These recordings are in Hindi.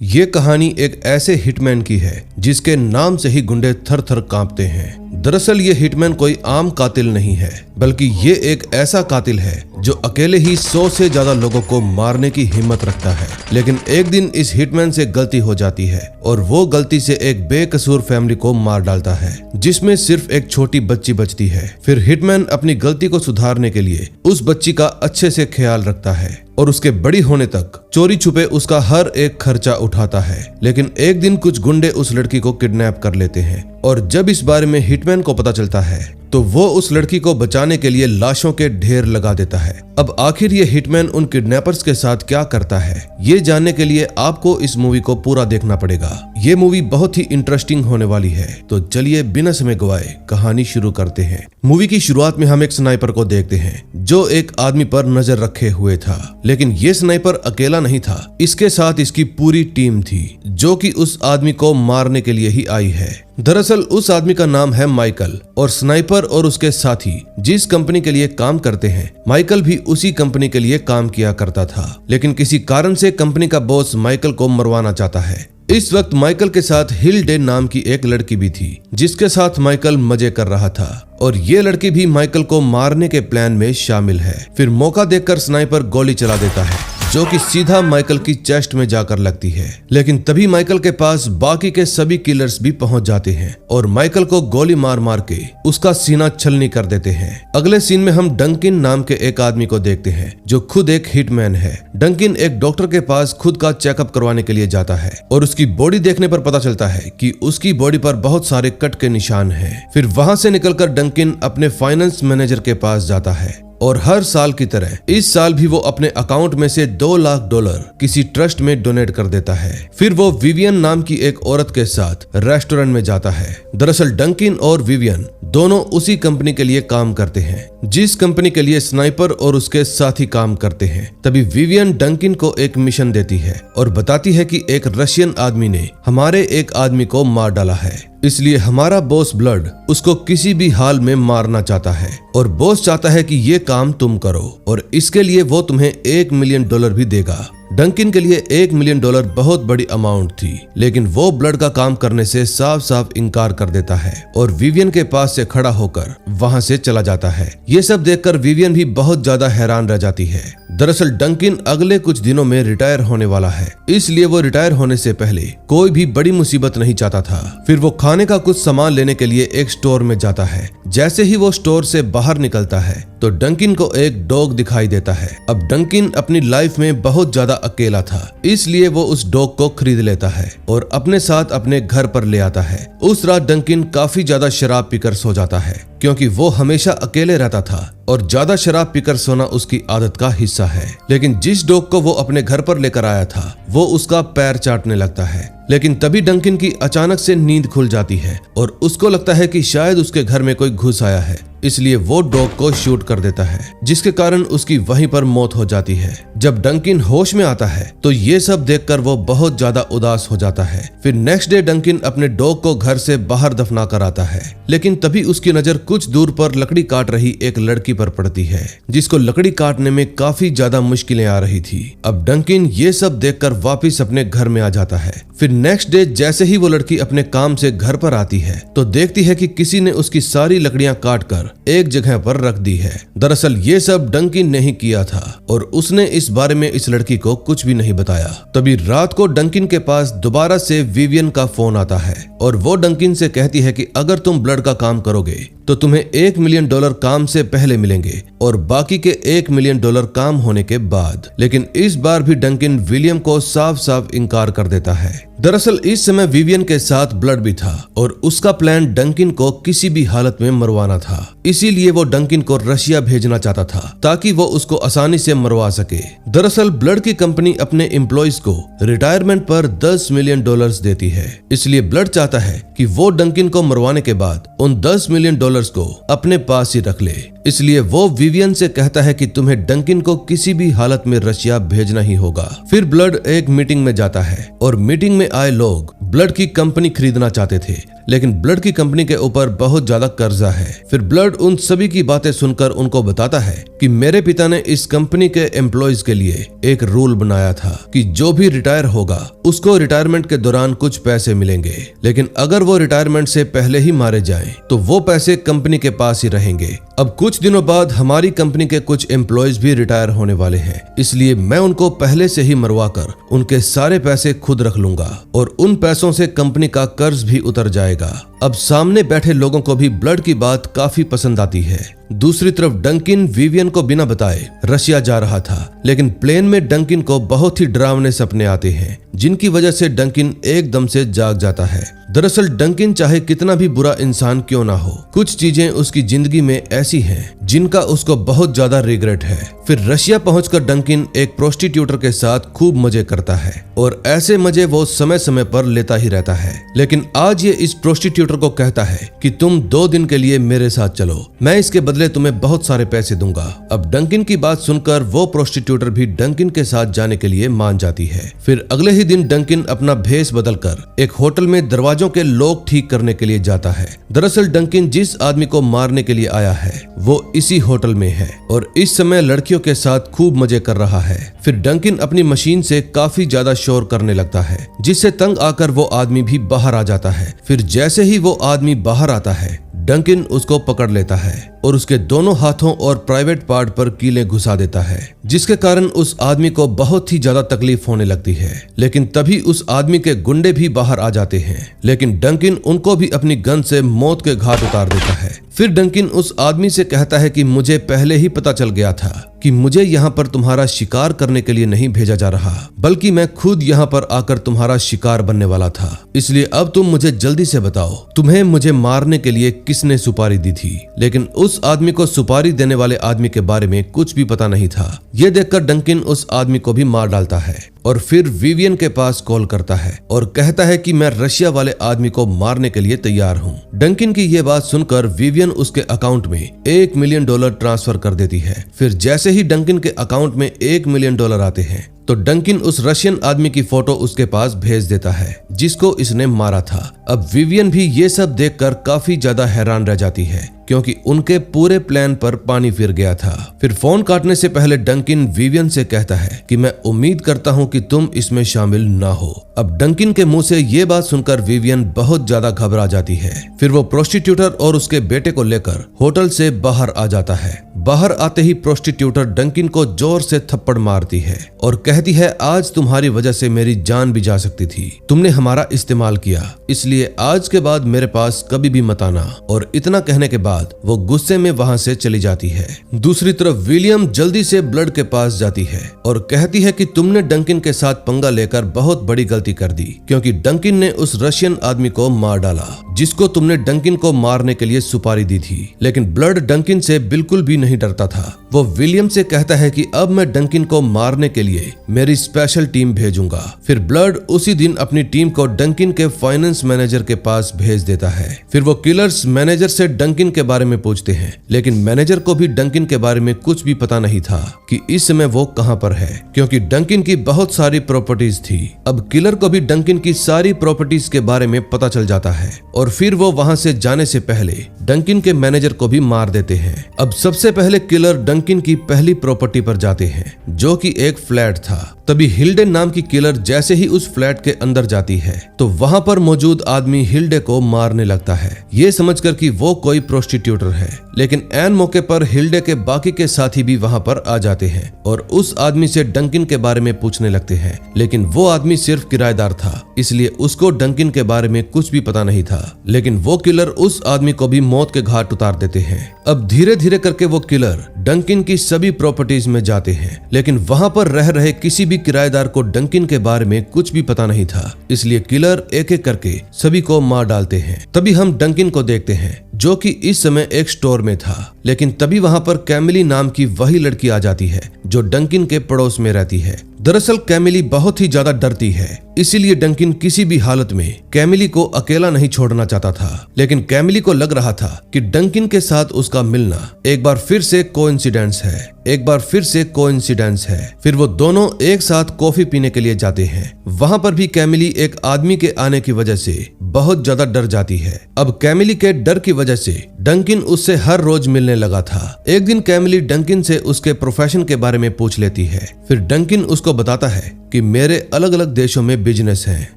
ये कहानी एक ऐसे हिटमैन की है जिसके नाम से ही गुंडे थर थर कांपते हैं। दरअसल ये हिटमैन कोई आम कातिल नहीं है, बल्कि ये एक ऐसा कातिल है जो अकेले ही 100 से ज्यादा लोगों को मारने की हिम्मत रखता है। लेकिन एक दिन इस हिटमैन से गलती हो जाती है और वो गलती से एक बेकसूर फैमिली को मार डालता है, जिसमें सिर्फ एक छोटी बच्ची बचती है। फिर हिटमैन अपनी गलती को सुधारने के लिए उस बच्ची का अच्छे से ख्याल रखता है और उसके बड़ी होने तक चोरी छुपे उसका हर एक खर्चा उठाता है। लेकिन एक दिन कुछ गुंडे उस लड़की को किडनैप कर लेते हैं और जब इस बारे में हिटमैन को पता चलता है तो वो उस लड़की को बचाने के लिए लाशों के ढेर लगा देता है। अब आखिर ये हिटमैन उन किडनैपर्स के साथ क्या करता है, ये जानने के लिए आपको इस मूवी को पूरा देखना पड़ेगा। ये मूवी बहुत ही इंटरेस्टिंग होने वाली है, तो चलिए बिना समय गवाए कहानी शुरू करते हैं। मूवी की शुरुआत में हम एक स्नाइपर को देखते हैं जो एक आदमी पर नजर रखे हुए था, लेकिन ये स्नाइपर अकेला नहीं था, इसके साथ इसकी पूरी टीम थी जो कि उस आदमी को मारने के लिए ही आई है। दरअसल उस आदमी का नाम है माइकल और स्नाइपर और उसके साथी जिस कंपनी के लिए काम करते हैं, माइकल भी उसी कंपनी के लिए काम किया करता था। लेकिन किसी कारण से कंपनी का बॉस माइकल को मरवाना चाहता है। इस वक्त माइकल के साथ हिल डे नाम की एक लड़की भी थी जिसके साथ माइकल मजे कर रहा था और ये लड़की भी माइकल को मारने के प्लान में शामिल है। फिर मौका देखकर स्नाइपर गोली चला देता है जो कि सीधा माइकल की चेस्ट में जाकर लगती है। लेकिन तभी माइकल के पास बाकी के सभी किलर्स भी पहुंच जाते हैं और माइकल को गोली मार मार के उसका सीना छलनी कर देते हैं। अगले सीन में हम डंकिन नाम के एक आदमी को देखते हैं जो खुद एक हिटमैन है। डंकिन एक डॉक्टर के पास खुद का चेकअप करवाने के लिए जाता है और उसकी बॉडी देखने पर पता चलता है कि उसकी बॉडी पर बहुत सारे कट के निशान हैं। फिर वहां से निकलकर डंकिन अपने फाइनेंस मैनेजर के पास जाता है और हर साल की तरह इस साल भी वो अपने अकाउंट में से $2 लाख किसी ट्रस्ट में डोनेट कर देता है। फिर वो विवियन नाम की एक औरत के साथ रेस्टोरेंट में जाता है। दरअसल डंकिन और विवियन दोनों उसी कंपनी के लिए काम करते हैं जिस कंपनी के लिए स्नाइपर और उसके साथी काम करते हैं। तभी विवियन डंकिन को एक मिशन देती है और बताती है कि एक रशियन आदमी ने हमारे एक आदमी को मार डाला है, इसलिए हमारा बॉस ब्लड उसको किसी भी हाल में मारना चाहता है और बॉस चाहता है कि ये काम तुम करो और इसके लिए वो तुम्हें $1 मिलियन भी देगा। डंकिन के लिए $1 मिलियन बहुत बड़ी अमाउंट थी, लेकिन वो ब्लड का काम करने से साफ साफ इनकार कर देता है और विवियन के पास से खड़ा होकर वहां से चला जाता है। ये सब देखकर विवियन भी बहुत ज्यादा हैरान रह जाती है। दरअसल डंकिन अगले कुछ दिनों में रिटायर होने वाला है, इसलिए वो रिटायर होने से पहले कोई भी बड़ी मुसीबत नहीं चाहता था। फिर वो खाने का कुछ सामान लेने के लिए एक स्टोर में जाता है। जैसे ही वो स्टोर से बाहर निकलता है तो डंकिन को एक डॉग दिखाई देता है। अब डंकिन अपनी लाइफ में बहुत ज्यादा अकेला था, इसलिए वो उस डॉग को खरीद लेता है और अपने साथ अपने घर पर ले आता है। उस रात डंकिन काफी ज्यादा शराब पीकर सो जाता है क्योंकि वो हमेशा अकेले रहता था और ज्यादा शराब पीकर सोना उसकी आदत का हिस्सा है। लेकिन जिस डॉग को वो अपने घर पर लेकर आया था वो उसका पैर चाटने लगता है। लेकिन तभी डंकिन की अचानक से नींद खुल जाती है और उसको लगता है कि शायद उसके घर में कोई घुस आया है, इसलिए वो डॉग को शूट कर देता है जिसके कारण उसकी वहीं पर मौत हो जाती है। जब डंकिन होश में आता है तो ये सब देखकर वो बहुत ज्यादा उदास हो जाता है। फिर नेक्स्ट डे डंकिन अपने डॉग को घर से बाहर दफना कर आता है, लेकिन तभी उसकी नजर कुछ दूर पर लकड़ी काट रही एक लड़की पर पड़ती है जिसको लकड़ी काटने में काफी ज्यादा मुश्किलें आ रही थी। अब डंकिन ये सब देखकर वापिस अपने घर में आ जाता है। फिर नेक्स्ट डे जैसे ही वो लड़की अपने काम से घर पर आती है तो देखती है कि किसी ने उसकी सारी लकड़ियां काट कर एक जगह पर रख दी है। दरअसल ये सब डंकिन ने ही किया था और उसने इस बारे में इस लड़की को कुछ भी नहीं बताया। तभी रात को डंकिन के पास दोबारा से विवियन का फोन आता है और वो डंकिन से कहती है कि अगर तुम ब्लड का काम करोगे तो तुम्हें $1 मिलियन काम से पहले मिलेंगे और बाकी के $1 मिलियन काम होने के बाद। लेकिन इस बार भी डंकिन विलियम को साफ साफ इनकार कर देता है। दरअसल इस समय विवियन के साथ ब्लड भी था और उसका प्लान डंकिन को किसी भी हालत में मरवाना था, इसीलिए वो डंकिन को रशिया भेजना चाहता था ताकि वो उसको आसानी से मरवा सके। दरअसल ब्लड की कंपनी अपने एम्प्लॉइज को रिटायरमेंट पर $10 मिलियन देती है, इसलिए ब्लड चाहता है कि वो डंकिन को मरवाने के बाद उन $10 मिलियन को अपने पास ही रख ले। इसलिए वो विवियन से कहता है कि तुम्हें डंकिन को किसी भी हालत में रशिया भेजना ही होगा। फिर ब्लड एक मीटिंग में जाता है और मीटिंग में आए लोग ब्लड की कंपनी खरीदना चाहते थे, लेकिन ब्लड की कंपनी के ऊपर बहुत ज्यादा कर्जा है। फिर ब्लड उन सभी की बातें सुनकर उनको बताता है कि मेरे पिता ने इस कंपनी के एम्प्लॉयज के लिए एक रूल बनाया था कि जो भी रिटायर होगा उसको रिटायरमेंट के दौरान कुछ पैसे मिलेंगे, लेकिन अगर वो रिटायरमेंट से पहले ही मारे जाएं तो वो पैसे कंपनी के पास ही रहेंगे। अब कुछ दिनों बाद हमारी कंपनी के कुछ एम्प्लॉयज भी रिटायर होने वाले हैं, इसलिए मैं उनको पहले से ही मरवा कर उनके सारे पैसे खुद रख लूंगा और उन पैसों से कंपनी का कर्ज भी उतर जाएगा। अब सामने बैठे लोगों को भी ब्लड की बात काफी पसंद आती है। दूसरी तरफ डंकिन विवियन को बिना बताए रशिया जा रहा था, लेकिन प्लेन में डंकिन को बहुत ही डरावने सपने आते हैं जिनकी वजह से डंकिन एकदम से जाग जाता है। दरअसल डंकिन चाहे कितना भी बुरा इंसान क्यों ना हो, कुछ चीजें उसकी जिंदगी में ऐसी हैं जिनका उसको बहुत ज्यादा रिग्रेट है। फिर रशिया पहुंचकर डंकिन एक प्रोस्टिट्यूटर के साथ खूब मजे करता है और ऐसे मजे वो समय समय पर लेता ही रहता है। लेकिन आज ये इस प्रोस्टिट्यूटर को कहता है कि तुम 2 दिन के लिए मेरे साथ चलो, मैं इसके बदले तुम्हें बहुत सारे पैसे दूंगा। अब डंकिन की बात सुनकर वो प्रोस्टिट्यूटर भी डंकिन के साथ जाने के लिए मान जाती है। फिर अगले ही दिन डंकिन अपना भेष बदलकर एक होटल में दरवाजों के लॉक ठीक करने के लिए जाता है। दरअसल डंकिन जिस आदमी को मारने के लिए आया है वो इसी होटल में है और इस समय लड़कियों के साथ खूब मजे कर रहा है। फिर डंकिन अपनी मशीन से काफी ज्यादा शोर करने लगता है, जिससे तंग आकर वो आदमी भी बाहर आ जाता है। फिर जैसे ही वो आदमी बाहर आता है डंकिन उसको पकड़ लेता है और उसके दोनों हाथों और प्राइवेट पार्ट पर कीलें घुसा देता है, जिसके कारण उस आदमी को बहुत ही ज्यादा तकलीफ होने लगती है। लेकिन तभी उस आदमी के गुंडे भी बाहर आ जाते हैं, लेकिन डंकिन उनको भी अपनी गन से मौत के घाट उतार देता है। फिर डंकिन उस आदमी से कहता है कि मुझे पहले ही पता चल गया था कि मुझे यहाँ पर तुम्हारा शिकार करने के लिए नहीं भेजा जा रहा, बल्कि मैं खुद यहाँ पर आकर तुम्हारा शिकार बनने वाला था। इसलिए अब तुम मुझे जल्दी से बताओ, तुम्हें मुझे मारने के लिए किसने सुपारी दी थी। लेकिन उस आदमी को सुपारी देने वाले आदमी के बारे में कुछ भी पता नहीं था। ये देखकर डंकिन उस आदमी को भी मार डालता है और फिर विवियन के पास कॉल करता है और कहता है कि मैं रशिया वाले आदमी को मारने के लिए तैयार हूँ। डंकिन की ये बात सुनकर विवियन उसके अकाउंट में $1 मिलियन ट्रांसफर कर देती है। फिर जैसे ही डंकिन के अकाउंट में $1 मिलियन आते हैं तो डंकिन उस रशियन आदमी की फोटो उसके पास भेज देता है जिसको इसने मारा था। अब विवियन भी ये सब देखकर काफी ज्यादा हैरान रह जाती है क्योंकि उनके पूरे प्लान पर पानी फिर गया था। फिर फोन काटने से पहले डंकिन विवियन से कहता है कि मैं उम्मीद करता हूँ कि तुम इसमें शामिल ना हो। अब डंकिन के मुंह से ये बात सुनकर विवियन बहुत ज्यादा घबरा जाती है। फिर वो प्रोस्टिट्यूटर और उसके बेटे को लेकर होटल से बाहर आ जाता है। बाहर आते ही प्रोस्टिट्यूटर डंकिन को जोर से थप्पड़ मारती है और कहती है आज तुम्हारी वजह से मेरी जान भी जा सकती थी, तुमने हमारा इस्तेमाल किया, इसलिए आज के बाद मेरे पास कभी भी मत आना। और इतना कहने के बाद वो गुस्से में वहां से चली जाती है। दूसरी तरफ विलियम जल्दी से ब्लड के पास जाती है और कहती है कि तुमने डंकिन के साथ पंगा लेकर बहुत बड़ी गलती कर दी, क्योंकि डंकिन ने उस रशियन आदमी को मार डाला जिसको तुमने डंकिन को मारने के लिए सुपारी दी थी। लेकिन ब्लड डंकिन से बिल्कुल भी नहीं डरता था। वो विलियम से कहता है कि अब मैं डंकिन को मारने के लिए मेरी स्पेशल टीम भेजूंगा। फिर ब्लड उसी दिन अपनी टीम को डंकिन के फाइनेंस मैनेजर के पास भेज देता है। फिर वो किलर्स मैनेजर से डंकिन के बारे में पूछते हैं, लेकिन मैनेजर को भी डंकिन के बारे में कुछ भी पता नहीं था कि इस समय वो कहां पर है, क्योंकि डंकिन की बहुत सारी प्रॉपर्टीज थी। अब किलर को भी डंकिन की सारी प्रॉपर्टीज के बारे में पता चल जाता है और फिर वो वहां से जाने से पहले डंकिन के मैनेजर को भी मार देते हैं। अब सबसे पहले किलर डंकिन की पहली प्रॉपर्टी पर जाते हैं जो कि एक फ्लैट था। तभी हिल्डे नाम की किलर जैसे ही उस फ्लैट के अंदर जाती है तो वहां पर मौजूद आदमी हिल्डे को मारने लगता है, ये समझकर कि वो कोई प्रोस्टिट्यूटर है। लेकिन ऐन मौके पर हिल्डे के बाकी के साथी भी वहां पर आ जाते हैं और उस आदमी से डंकिन के बारे में पूछने लगते हैं, लेकिन वो आदमी सिर्फ किराएदार था, इसलिए उसको डंकिन के बारे में कुछ भी पता नहीं था। लेकिन वो किलर उस आदमी को भी मौत के घाट उतार देते हैं। अब धीरे धीरे करके वो किलर डंकिन की सभी प्रॉपर्टीज में जाते हैं, लेकिन वहां पर रह रहे किसी भी किराएदार को डंकिन के बारे में कुछ भी पता नहीं था, इसलिए किलर एक एक करके सभी को मार डालते हैं। तभी हम डंकिन को देखते हैं जो कि इस समय एक स्टोर में था, लेकिन तभी वहां पर कैमिली नाम की वही लड़की आ जाती है जो डंकिन के पड़ोस में रहती है। दरअसल कैमिली बहुत ही ज्यादा डरती है, इसीलिए डंकिन किसी भी हालत में कैमिली को अकेला नहीं छोड़ना चाहता था। लेकिन कैमिली को लग रहा था कि डंकिन के साथ उसका मिलना एक बार फिर से कोइंसिडेंस है, एक बार फिर से कोइंसिडेंस है। फिर वो दोनों एक साथ कॉफी पीने के लिए जाते हैं। वहां पर भी कैमिली एक आदमी के आने की वजह से बहुत ज्यादा डर जाती है। अब कैमिली के डर की वजह से डंकिन उससे हर रोज मिलने लगा था। एक दिन कैमिली डंकिन से उसके प्रोफेशन के बारे में पूछ लेती है। फिर डंकिन उसको बताता है कि मेरे अलग अलग देशों में बिजनेस है।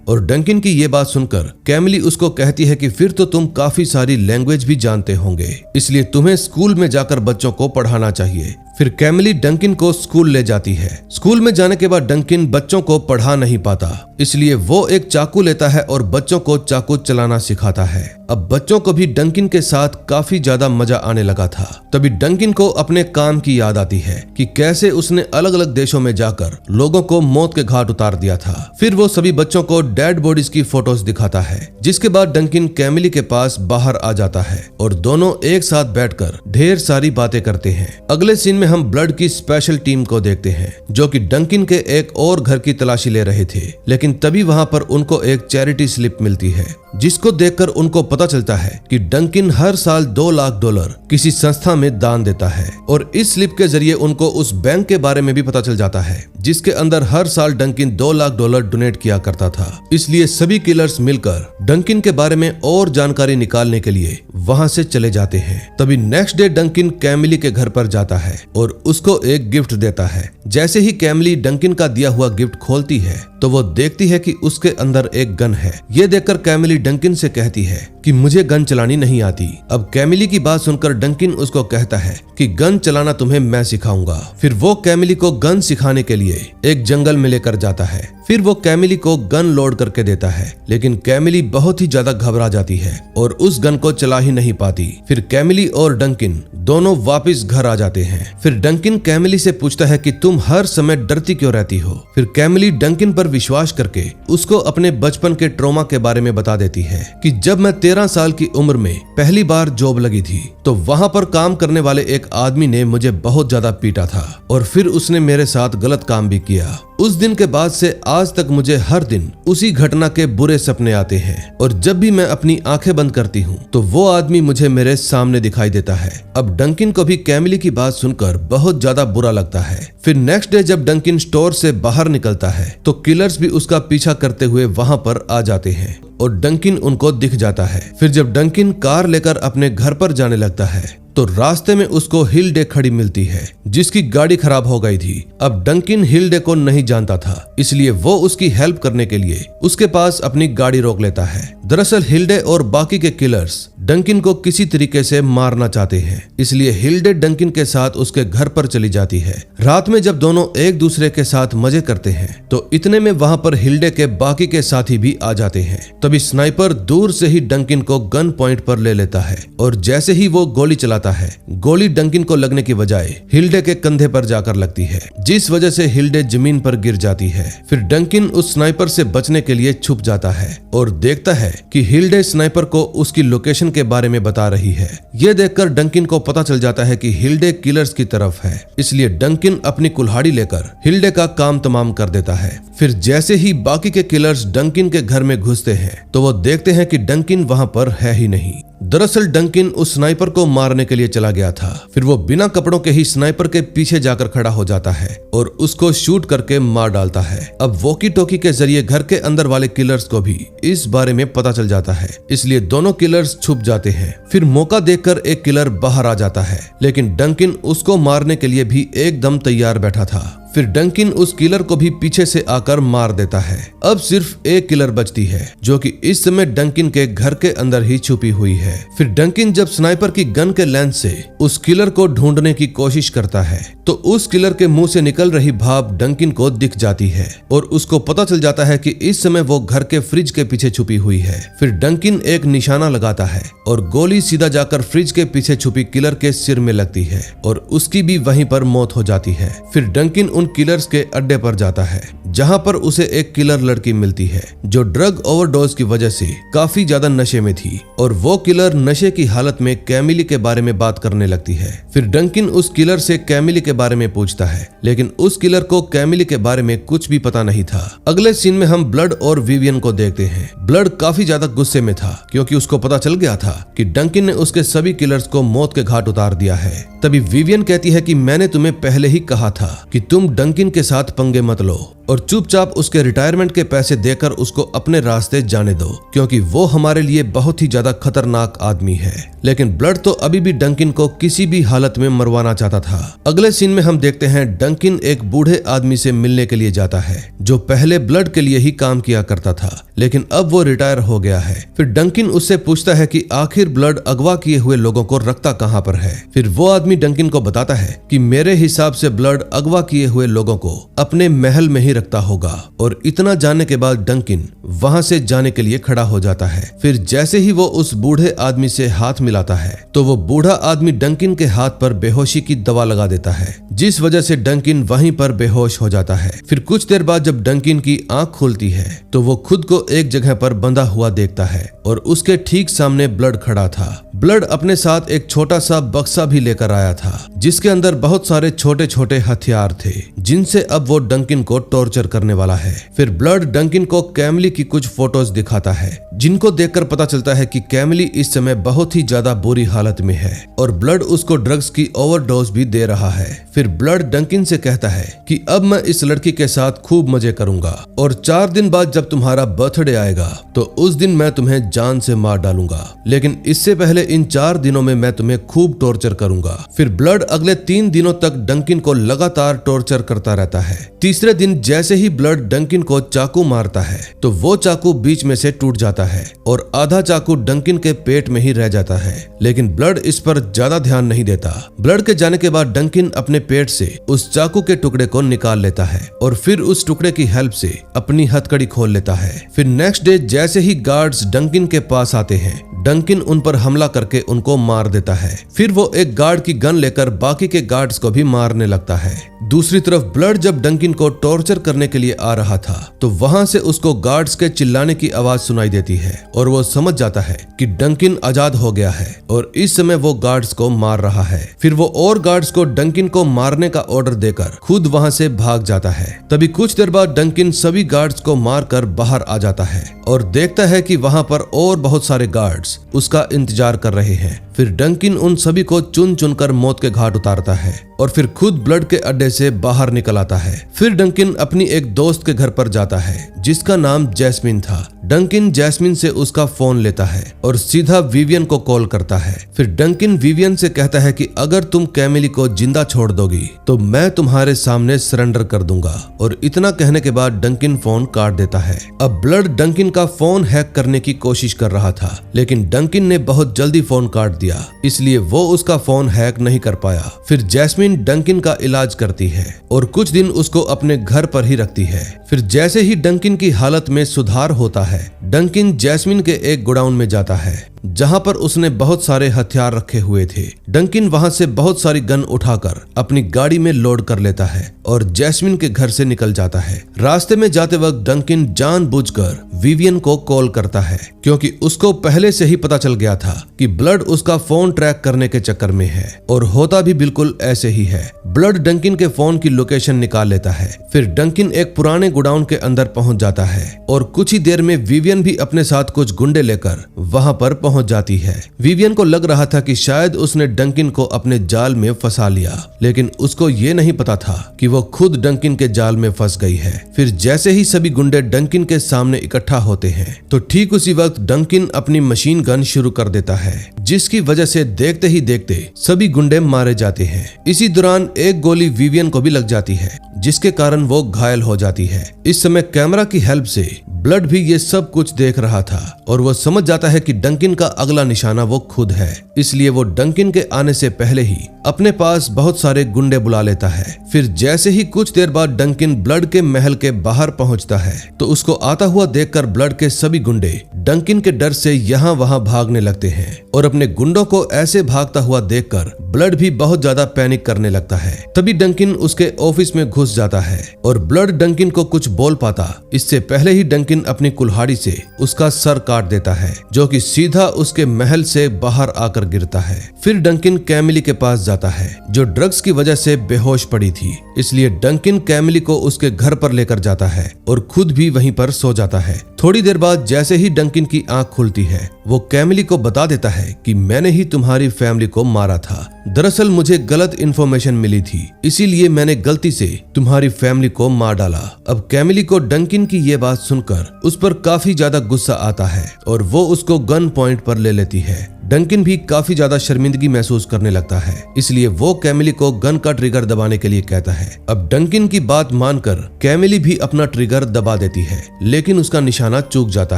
और डंकिन की ये बात सुनकर कैमिली उसको कहती है कि फिर तो तुम काफी सारी लैंग्वेज भी जानते होंगे, इसलिए तुम्हें स्कूल में जाकर बच्चों को पढ़ाना चाहिए। फिर कैमिली डंकिन को स्कूल ले जाती है। स्कूल में जाने के बाद डंकिन बच्चों को पढ़ा नहीं पाता, इसलिए वो एक चाकू लेता है और बच्चों को चाकू चलाना सिखाता है। अब बच्चों को भी डंकिन के साथ काफी ज्यादा मजा आने लगा था। तभी डंकिन को अपने काम की याद आती है कि कैसे उसने अलग अलग देशों में जाकर लोगों को मौत के घाट उतार दिया था। फिर वो सभी बच्चों को डेड बॉडीज की फोटोज दिखाता है, जिसके बाद डंकिन कैमिली के पास बाहर आ जाता है और दोनों एक साथ बैठकर ढेर सारी बातें करते हैं। अगले सीन में हम ब्लड की स्पेशल टीम को देखते हैं, जो कि डंकिन के एक और घर की तलाशी ले रहे थे। लेकिन तभी वहां पर उनको एक चैरिटी स्लिप मिलती है, जिसको देखकर उनको पता चलता है कि डंकिन हर साल $2 लाख किसी संस्था में दान देता है। और इस स्लिप के जरिए उनको उस बैंक के बारे में भी पता चल जाता है, जिसके अंदर हर साल डंकिन $2 लाख डोनेट किया करता था। इसलिए सभी किलर्स मिलकर डंकिन के बारे में और जानकारी निकालने के लिए वहां से चले जाते हैं। तभी नेक्स्ट डे डंकिन कैमिली के घर पर जाता है और उसको एक गिफ्ट देता है। जैसे ही कैमिली डंकिन का दिया हुआ गिफ्ट खोलती है तो वो देखती है कि उसके अंदर एक गन है। ये देखकर कैमिली डंकिन से कहती है कि मुझे गन चलानी नहीं आती। अब कैमिली की बात सुनकर डंकिन उसको कहता है कि गन चलाना तुम्हें मैं सिखाऊंगा। फिर वो कैमिली को गन सिखाने के लिए एक जंगल में लेकर जाता है। फिर वो कैमिली को गन लोड करके देता है, लेकिन कैमिली बहुत ही ज्यादा घबरा जाती है और उस गन को चला ही नहीं पाती। फिर कैमिली और डंकिन दोनों वापस घर आ जाते हैं। फिर डंकिन कैमिली से पूछता है कि तुम हर समय डरती क्यों रहती हो। फिर कैमिली डंकिन पर विश्वास करके उसको अपने बचपन के ट्रॉमा के बारे में बता देती है कि जब मैं 13 साल की उम्र में पहली बार जॉब लगी थी तो वहां पर काम करने वाले एक आदमी ने मुझे बहुत ज्यादा पीटा था और फिर उसने मेरे साथ गलत काम भी किया। उस दिन के बाद से आज तक मुझे हर दिन उसी घटना के बुरे सपने आते हैं और जब भी मैं अपनी आंखें बंद करती हूँ तो वो आदमी मुझे मेरे सामने दिखाई देता है। अब डंकिन को भी कैमिली की बात सुनकर बहुत ज्यादा बुरा लगता है। फिर नेक्स्ट डे जब डंकिन स्टोर से बाहर निकलता है तो किलर्स भी उसका पीछा करते हुए वहां पर आ जाते हैं और डंकिन उनको दिख जाता है। फिर जब डंकिन कार लेकर अपने घर पर जाने लगता है तो रास्ते में उसको हिल्डे खड़ी मिलती है, जिसकी गाड़ी खराब हो गई थी। अब डंकिन हिल्डे को नहीं जानता था, इसलिए वो उसकी हेल्प करने के लिए उसके पास अपनी गाड़ी रोक लेता है। दरअसल हिल्डे और बाकी के किलर्स डंकिन को किसी तरीके से मारना चाहते हैं, इसलिए हिल्डे डंकिन के साथ उसके घर पर चली जाती है। रात में जब दोनों एक दूसरे के साथ मजे करते हैं तो इतने में वहां पर हिल्डे के बाकी के साथी भी आ जाते हैं। तभी स्नाइपर दूर से ही डंकिन को गन पॉइंट पर ले लेता है और जैसे ही वो गोली चलाता है, गोली डंकिन को लगने की बजाय हिल्डे के कंधे पर जाकर लगती है, जिस वजह से हिल्डे जमीन पर गिर जाती है। फिर डंकिन उस स्नाइपर से बचने के लिए छुप जाता है और देखता है कि हिल्डे स्नाइपर को उसकी लोकेशन के बारे में बता रही है। यह देखकर डंकिन को पता चल जाता है कि हिल्डे किलर्स की तरफ है, इसलिए डंकिन अपनी कुल्हाड़ी लेकर हिल्डे का काम तमाम कर देता है। फिर जैसे ही बाकी के किलर्स डंकिन के घर में घुसते हैं तो वो देखते हैं कि डंकिन वहां पर है ही नहीं। दरअसल डंकिन उस स्नाइपर को मारने के लिए चला गया था। फिर वो बिना कपड़ों के ही स्नाइपर के पीछे जाकर खड़ा हो जाता है और उसको शूट करके मार डालता है। अब वॉकी टॉकी के जरिए घर के अंदर वाले किलर्स को भी इस बारे में पता चल जाता है, इसलिए दोनों किलर्स छुप जाते हैं। फिर मौका देखकर एक किलर बाहर आ जाता है, लेकिन डंकिन उसको मारने के लिए भी एकदम तैयार बैठा था। फिर डंकिन उस किलर को भी पीछे से आकर मार देता है। अब सिर्फ एक किलर बचती है, जो कि इस समय डंकिन के घर के अंदर ही छुपी हुई है। फिर डंकिन जब स्नाइपर की गन के लेंस से उस किलर को ढूंढने की कोशिश करता है तो उस किलर के मुंह से निकल रही भाप डंकिन को दिख जाती है और उसको पता चल जाता है कि इस समय वो घर के फ्रिज के पीछे छुपी हुई है। फिर डंकिन एक निशाना लगाता है और गोली सीधा जाकर फ्रिज के पीछे छुपी किलर के सिर में लगती है और उसकी भी वहीं पर मौत हो जाती है। फिर डंकिन उन किलर्स के अड्डे पर जाता है, जहां पर उसे एक किलर लड़की मिलती है जो ड्रग ओवरडोज की वजह से काफी ज्यादा नशे में थी और वो किलर नशे की हालत में कैमिली के बारे में बात करने लगती है। फिर डंकिन उस किलर से कैमिली के बारे में पूछता है, लेकिन उस किलर को कैमिली के बारे में कुछ भी पता नहीं था। अगले सीन में हम ब्लड और विवियन को देखते हैं। ब्लड काफी ज्यादा गुस्से में था क्योंकि उसको पता चल गया था कि डंकिन ने उसके सभी किलर्स को मौत के घाट उतार दिया है। तभी विवियन कहती है कि मैंने तुम्हें पहले ही कहा था कि तुम डंकिन के साथ पंगे मत लो और चुपचाप उसके रिटायरमेंट के पैसे देकर उसको अपने रास्ते जाने दो, क्योंकि वो हमारे लिए बहुत ही ज्यादा खतरनाक आदमी है। लेकिन ब्लड तो अभी भी डंकिन को किसी भी हालत में मरवाना चाहता था। अगले सीन में हम देखते हैं डंकिन एक बूढ़े आदमी से मिलने के लिए जाता है जो पहले ब्लड के लिए ही काम किया करता था, लेकिन अब वो रिटायर हो गया है। फिर डंकिन उससे पूछता है कि आखिर ब्लड अगवा किए हुए लोगों को रखता कहाँ पर है। फिर वो आदमी डंकिन को बताता है कि मेरे हिसाब से ब्लड अगवा किए हुए लोगों को अपने महल में ही रखता होगा। और इतना जानने के बाद डंकिन वहां से जाने के लिए खड़ा हो जाता है। फिर जैसे ही वो उस बूढ़े आदमी से हाथ मिलाता है तो वो बूढ़ा आदमी डंकिन के हाथ पर बेहोशी की दवा लगा देता है, जिस वजह से डंकिन वहीं पर बेहोश हो जाता है। फिर कुछ देर बाद जब डंकिन की आंख खुलती है तो वो खुद को एक जगह पर बंधा हुआ देखता है और उसके ठीक सामने ब्लड खड़ा था। ब्लड अपने साथ एक छोटा सा बक्सा भी लेकर आया था जिसके अंदर बहुत सारे छोटे छोटे हथियार थे, जिनसे अब वो डंकिन को टॉर्चर करने वाला है। फिर ब्लड डंकिन को कैमिली की कुछ फोटोज दिखाता है, जिनको देखकर पता चलता है कि कैमिली इस समय बहुत ही ज्यादा बुरी हालत में है और ब्लड उसको ड्रग्स की ओवरडोज भी दे रहा है। फिर ब्लड डंकिन से कहता है कि अब मैं इस लड़की के साथ खूब मजे करूंगा और 4 दिन बाद जब तुम्हारा बर्थडे आएगा तो उस दिन मैं तुम्हें जान से मार डालूंगा, लेकिन इससे पहले इन 4 दिनों में मैं तुम्हें खूब टॉर्चर करूंगा। फिर ब्लड अगले 3 दिनों तक डंकिन को लगातार टॉर्चर करता रहता है। तीसरे दिन जैसे ही ब्लड डंकिन को चाकू मारता है तो वो चाकू बीच में से टूट जाता है और आधा चाकू डंकिन के पेट में ही रह जाता है, लेकिन ब्लड इस पर ज्यादा ध्यान नहीं देता। ब्लड के जाने के बाद डंकिन अपने पेट से उस चाकू के टुकड़े को निकाल लेता है और फिर उस टुकड़े की हेल्प से अपनी हथकड़ी खोल लेता है। फिर नेक्स्ट डे जैसे ही गार्ड्स डंकिन के पास आते हैं, डंकिन उन पर हमला करके उनको मार देता है। फिर वो एक गार्ड की गन लेकर बाकी के गार्ड्स को भी मारने लगता है। दूसरी तरफ ब्लड जब डंकिन को टॉर्चर करने के लिए आ रहा था तो वहां से उसको गार्ड्स के चिल्लाने की आवाज सुनाई देती है और वो समझ जाता है कि डंकिन आजाद हो गया है और इस समय वो गार्ड्स को मार रहा है। फिर वो और गार्ड्स को डंकिन को मारने का ऑर्डर देकर खुद वहां से भाग जाता है। तभी कुछ देर बाद डंकिन सभी गार्ड्स को मारकर बाहर आ जाता है और देखता है कि वहां पर और बहुत सारे गार्ड्स उसका इंतजार कर रहे हैं। फिर डंकिन उन सभी को चुन चुनकर मौत के घाट उतारता है और फिर खुद ब्लड के अड्डे से बाहर निकल आता है। फिर डंकिन अपनी एक दोस्त के घर पर जाता है जिसका नाम जैस्मिन था। डंकिन जैस्मिन से उसका फोन लेता है और सीधा विवियन को कॉल करता है। फिर डंकिन विवियन से कहता है कि अगर तुम कैमिली को जिंदा छोड़ दोगी तो मैं तुम्हारे सामने सरेंडर कर दूंगा, और इतना कहने के बाद डंकिन फोन काट देता है। अब ब्लड डंकिन का फोन हैक करने की कोशिश कर रहा था, लेकिन डंकिन ने बहुत जल्दी फोन काट दिया, इसलिए वो उसका फोन हैक नहीं कर पाया। फिर जैस्मिन डंकिन का इलाज करती है और कुछ दिन उसको अपने घर पर ही रखती है। फिर जैसे ही डंकिन की हालत में सुधार होता है, डंकिन जैस्मिन के एक गोडाउन में जाता है जहां पर उसने बहुत सारे हथियार रखे हुए थे। डंकिन वहां से बहुत सारी गन उठाकर अपनी गाड़ी में लोड कर लेता है और जैस्मिन के घर से निकल जाता है। रास्ते में जाते वक्त डंकिन जानबूझकर विवियन को कॉल करता है क्योंकि उसको पहले से ही पता चल गया था कि ब्लड उसका फोन ट्रैक करने के चक्कर में है, और होता भी बिल्कुल ऐसे ही है। ब्लड डंकिन के फोन की लोकेशन निकाल लेता है। फिर डंकिन एक पुराने गोडाउन के अंदर पहुंच जाता है और कुछ ही देर में विवियन भी अपने साथ कुछ गुंडे लेकर वहां पर पहुंच जाती है। विवियन को लग रहा था कि शायद उसने डंकिन को अपने जाल में फंसा लिया, लेकिन उसको ये नहीं पता था कि वो खुद डंकिन के जाल में फंस गई है। फिर जैसे ही सभी गुंडे डंकिन के सामने इकट्ठा होते हैं तो ठीक उसी वक्त डंकिन अपनी मशीन गन शुरू कर देता है, जिसकी वजह से देखते ही देखते सभी गुंडे मारे जाते हैं। इसी दौरान एक गोली विवियन को भी लग जाती है, जिसके कारण वो घायल हो जाती है। इस समय कैमरा की हेल्प से ब्लड भी ये सब कुछ देख रहा था और वो समझ जाता है कि डंकिन का अगला निशाना वो खुद है, इसलिए वो डंकिन के आने से पहले ही अपने पास बहुत सारे गुंडे बुला लेता है। फिर जैसे ही कुछ देर बाद डंकिन ब्लड के महल के बाहर पहुंचता है तो उसको आता हुआ देखकर ब्लड के सभी गुंडे डंकिन के डर से यहाँ वहाँ भागने लगते हैं और अपने गुंडों को ऐसे भागता हुआ देखकर ब्लड भी बहुत ज्यादा पैनिक करने लगता है। तभी डंकिन उसके ऑफिस में घुस जाता है और ब्लड डंकिन को कुछ बोल पाता इससे पहले ही डंकिन अपनी कुल्हाड़ी से उसका सर काट देता है, जो कि सीधा उसके महल से बाहर आकर गिरता है। फिर डंकिन कैमिली के पास जाता है जो ड्रग्स की वजह से बेहोश पड़ी थी, इसलिए डंकिन कैमिली को उसके घर पर लेकर जाता है और खुद भी वहीं पर सो जाता है। थोड़ी देर बाद जैसे ही डंकिन की आंख खुलती है वो कैमिली को बता देता है कि मैंने ही तुम्हारी फैमिली को मारा था। दरअसल मुझे गलत इन्फॉर्मेशन मिली थी, इसीलिए मैंने गलती से तुम्हारी फैमिली को मार डाला। अब कैमिली को डंकिन की ये बात सुनकर उस पर काफी ज्यादा गुस्सा आता है और वो उसको गन पॉइंट पर ले लेती है। डंकिन भी काफी ज्यादा शर्मिंदगी महसूस करने लगता है, इसलिए वो कैमिली को गन का ट्रिगर दबाने के लिए कहता है। अब डंकिन की बात मानकर कैमिली भी अपना ट्रिगर दबा देती है, लेकिन उसका निशाना चूक जाता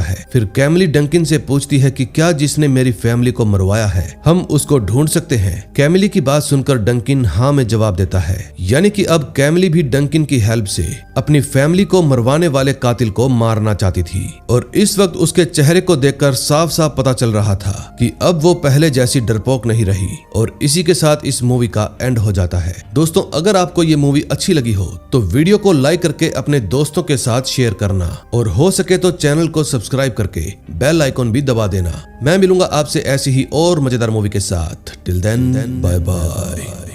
है। फिर कैमिली डंकिन से पूछती है कि क्या जिसने मेरी फैमिली को मरवाया है हम उसको ढूंढ सकते हैं। कैमिली की बात सुनकर डंकिन हाँ में जवाब देता है, यानी कि अब कैमिली भी डंकिन की हेल्प से अपनी फैमिली को मरवाने वाले कातिल को मारना चाहती थी। और इस वक्त उसके चेहरे को देखकर साफ साफ पता चल रहा था कि अब वो पहले जैसी डरपोक नहीं रही। और इसी के साथ इस मूवी का एंड हो जाता है। दोस्तों, अगर आपको ये मूवी अच्छी लगी हो तो वीडियो को लाइक करके अपने दोस्तों के साथ शेयर करना और हो सके तो चैनल को सब्सक्राइब करके बेल आइकॉन भी दबा देना। मैं मिलूंगा आपसे ऐसी ही और मजेदार मूवी के साथ। Till then bye bye.